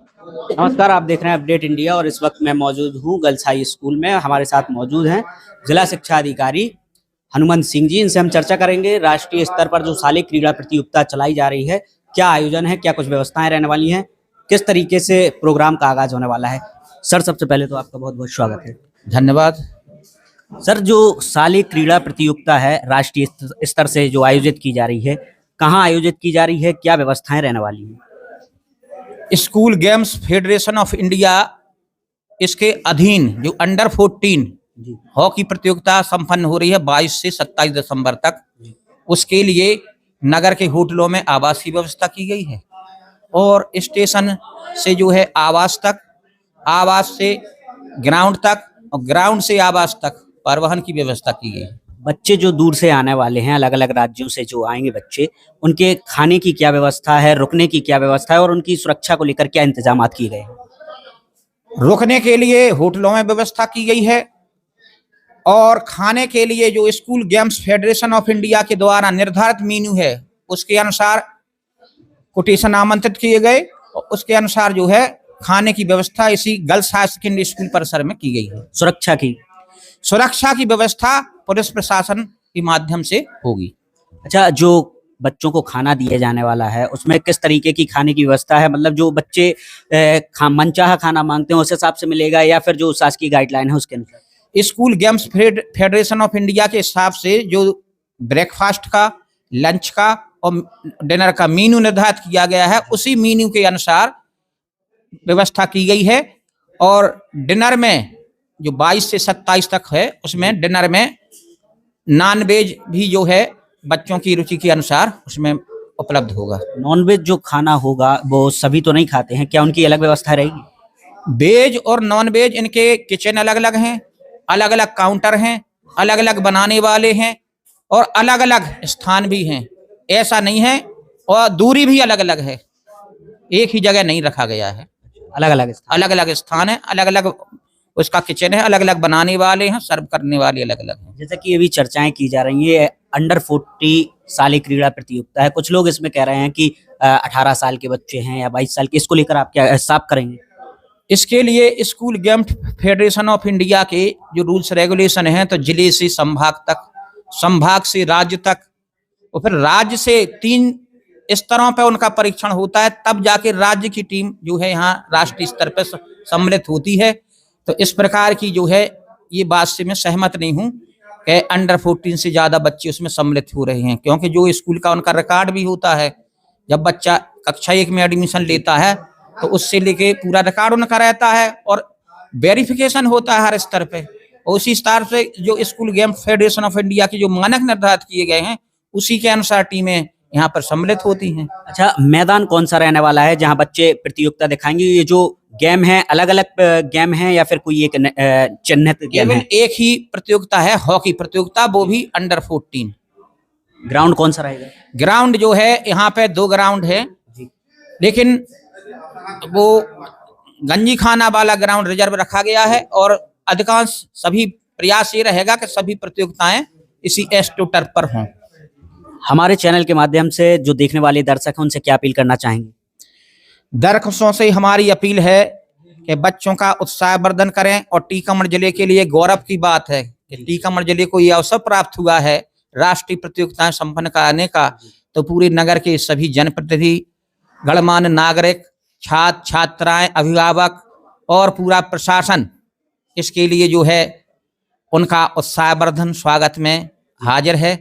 नमस्कार, आप देख रहे हैं अपडेट इंडिया और इस वक्त मैं मौजूद हूँ गर्ल्स हाई स्कूल में। हमारे साथ मौजूद हैं जिला शिक्षा अधिकारी हनुमंत सिंह जी। इनसे हम चर्चा करेंगे राष्ट्रीय स्तर पर जो शालेय क्रीड़ा प्रतियोगिता चलाई जा रही है, क्या आयोजन है, क्या कुछ व्यवस्थाएं रहने वाली हैं, किस तरीके से प्रोग्राम का आगाज होने वाला है। सर, सबसे पहले तो आपका बहुत बहुत स्वागत है। धन्यवाद। सर, जो शालेय क्रीड़ा प्रतियोगिता है राष्ट्रीय स्तर से जो आयोजित की जा रही है, कहाँ आयोजित की जा रही है, क्या व्यवस्थाएं रहने वाली हैं? School games federation of India इसके अधीन जो अंडर 14 हॉकी प्रतियोगिता संपन्न हो रही है 22 से 27 दिसंबर तक, उसके लिए नगर के होटलों में आवास की व्यवस्था की गई है और स्टेशन से जो है आवास तक, आवास से ग्राउंड तक और ग्राउंड से आवास तक परिवहन की व्यवस्था की गई है। बच्चे जो दूर से आने वाले हैं, अलग अलग राज्यों से जो आएंगे बच्चे, उनके खाने की क्या व्यवस्था है, रुकने की क्या व्यवस्था है और उनकी सुरक्षा को लेकर क्या इंतजाम किए गए हैं? रुकने के लिए होटलों में व्यवस्था की गई है और खाने के लिए जो school games federation of India के द्वारा निर्धारित मेन्यू है उसके अनुसार कोटेशन आमंत्रित किए गए और उसके अनुसार जो है खाने की व्यवस्था इसी गर्ल्स हाई सेकेंडरी स्कूल परिसर में की गई है। सुरक्षा की व्यवस्था पुलिस प्रशासन के माध्यम से होगी। अच्छा, जो बच्चों को खाना दिया जाने वाला है उसमें किस तरीके की खाने की व्यवस्था है? मतलब जो बच्चे मनचाहा खाना मांगते हैं उस हिसाब से मिलेगा या फिर जो शासकीय गाइडलाइन है उसके अनुसार? School games federation of India के हिसाब से जो ब्रेकफास्ट का, लंच का और डिनर का मेन्यू निर्धारित किया गया है उसी मेन्यू के अनुसार व्यवस्था की गई है। और डिनर में जो 22 से 27 तक है उसमें डिनर में नॉन वेज भी जो है बच्चों की रुचि के अनुसार उसमें उपलब्ध होगा। नॉन वेज जो खाना होगा वो सभी तो नहीं खाते हैं, क्या उनकी अलग व्यवस्था रहेगी? वेज और नॉन वेज इनके किचन अलग अलग हैं, अलग अलग काउंटर हैं, अलग अलग बनाने वाले हैं और अलग अलग स्थान भी हैं। ऐसा नहीं है और दूरी भी अलग अलग है, एक ही जगह नहीं रखा गया है। अलग अलग स्थान है, अलग अलग उसका किचन है, अलग अलग बनाने वाले हैं, सर्व करने वाले अलग अलग हैं। जैसा कि अभी चर्चाएं की जा रही है, अंडर 40 शालेय क्रीड़ा प्रतियोगिता है। कुछ लोग इसमें कह रहे हैं कि 18 साल के बच्चे हैं या 22 साल के, इसको लेकर आप क्या साफ करेंगे? इसके लिए school games federation of India के जो रूल्स रेगुलेशन हैं तो जिले से संभाग तक, संभाग से राज्य तक और फिर राज्य से 3 स्तरों पर उनका परीक्षण होता है, तब जाके राज्य की टीम जो है यहाँ राष्ट्रीय स्तर पर सम्मिलित होती है। तो इस प्रकार की जो है ये बात से मैं सहमत नहीं हूँ कि अंडर 14 से ज़्यादा बच्चे उसमें सम्मिलित हो रहे हैं, क्योंकि जो स्कूल का उनका रिकॉर्ड भी होता है, जब बच्चा कक्षा 1 में एडमिशन लेता है तो उससे लेके पूरा रिकॉर्ड उनका रहता है और वेरिफिकेशन होता है हर स्तर पे। और उसी स्तर से जो school game federation of India के जो मानक निर्धारित किए गए हैं उसी के अनुसार टीमें यहाँ पर सम्मिलित होती हैं। अच्छा, मैदान कौन सा रहने वाला है जहाँ बच्चे प्रतियोगिता दिखाएंगे? ये जो गेम है अलग अलग गेम है या फिर कोई एक चिन्हित गेम है? एक ही प्रतियोगिता है, हॉकी प्रतियोगिता, वो भी अंडर 14। ग्राउंड कौन सा रहेगा? ग्राउंड जो है यहाँ पे 2 ग्राउंड है, लेकिन वो गंजी खाना वाला ग्राउंड रिजर्व रखा गया है और अधिकांश सभी प्रयास ये रहेगा कि सभी प्रतियोगिताएं इसी एस्ट्रो टर्फ पर हों। हमारे चैनल के माध्यम से जो देखने वाले दर्शक हैं उनसे क्या अपील करना चाहेंगे? दर्शकों से हमारी अपील है कि बच्चों का उत्साहवर्धन करें और टीकमगढ़ जिले के लिए गौरव की बात है कि टीकमगढ़ जिले को यह अवसर प्राप्त हुआ है राष्ट्रीय प्रतियोगिताएं संपन्न कराने का। तो पूरे नगर के सभी जनप्रतिनिधि, गणमान्य नागरिक, छात्र छात्राएं, अभिभावक और पूरा प्रशासन इसके लिए जो है उनका उत्साहवर्धन स्वागत में हाजिर है।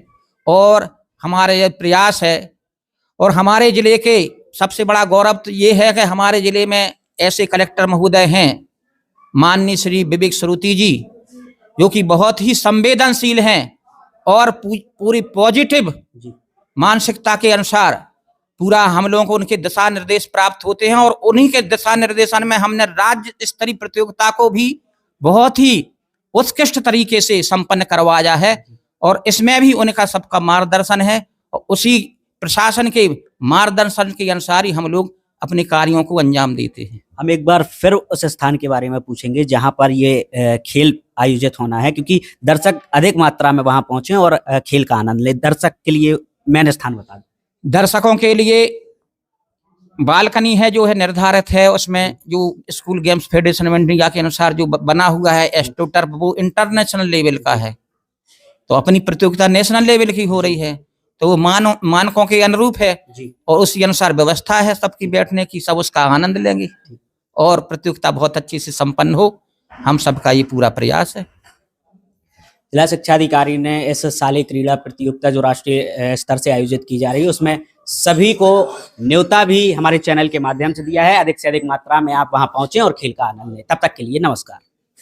और हमारे ये प्रयास है और हमारे जिले के सबसे बड़ा गौरव तो ये है कि हमारे जिले में ऐसे कलेक्टर महोदय हैं माननीय श्री विवेक सरूती जी, जो कि बहुत ही संवेदनशील हैं और पूरी पॉजिटिव मानसिकता के अनुसार पूरा हम लोगों को उनके दिशा निर्देश प्राप्त होते हैं और उन्हीं के दिशा निर्देशन में हमने राज्य स्तरीय प्रतियोगिता को भी बहुत ही उत्कृष्ट तरीके से संपन्न करवाया है और इसमें भी उनका सबका मार्गदर्शन है और उसी प्रशासन के मार्गदर्शन के अनुसार ही हम लोग अपने कार्यों को अंजाम देते हैं। हम एक बार फिर उस स्थान के बारे में पूछेंगे जहां पर ये खेल आयोजित होना है, क्योंकि दर्शक अधिक मात्रा में वहां पहुंचे और खेल का आनंद ले। दर्शक के लिए मेन स्थान बता दें। दर्शकों के लिए बालकनी है जो है निर्धारित है, उसमें जो school games federation of India के अनुसार जो बना हुआ है एस्ट्रोटर्फ, वो इंटरनेशनल लेवल का है। तो अपनी प्रतियोगिता नेशनल लेवल की हो रही है, तो वो मानकों के अनुरूप है जी। और उसी अनुसार व्यवस्था है सबकी बैठने की, सब उसका आनंद लेंगे और प्रतियोगिता बहुत अच्छी से संपन्न हो, हम सबका ये पूरा प्रयास है। जिला शिक्षा अधिकारी ने इस शालेय क्रीड़ा प्रतियोगिता जो राष्ट्रीय स्तर से आयोजित की जा रही है उसमें सभी को न्योता भी हमारे चैनल के माध्यम से दिया है। अधिक से अधिक मात्रा में आप वहां पहुंचे और खेल का आनंद लें। तब तक के लिए नमस्कार।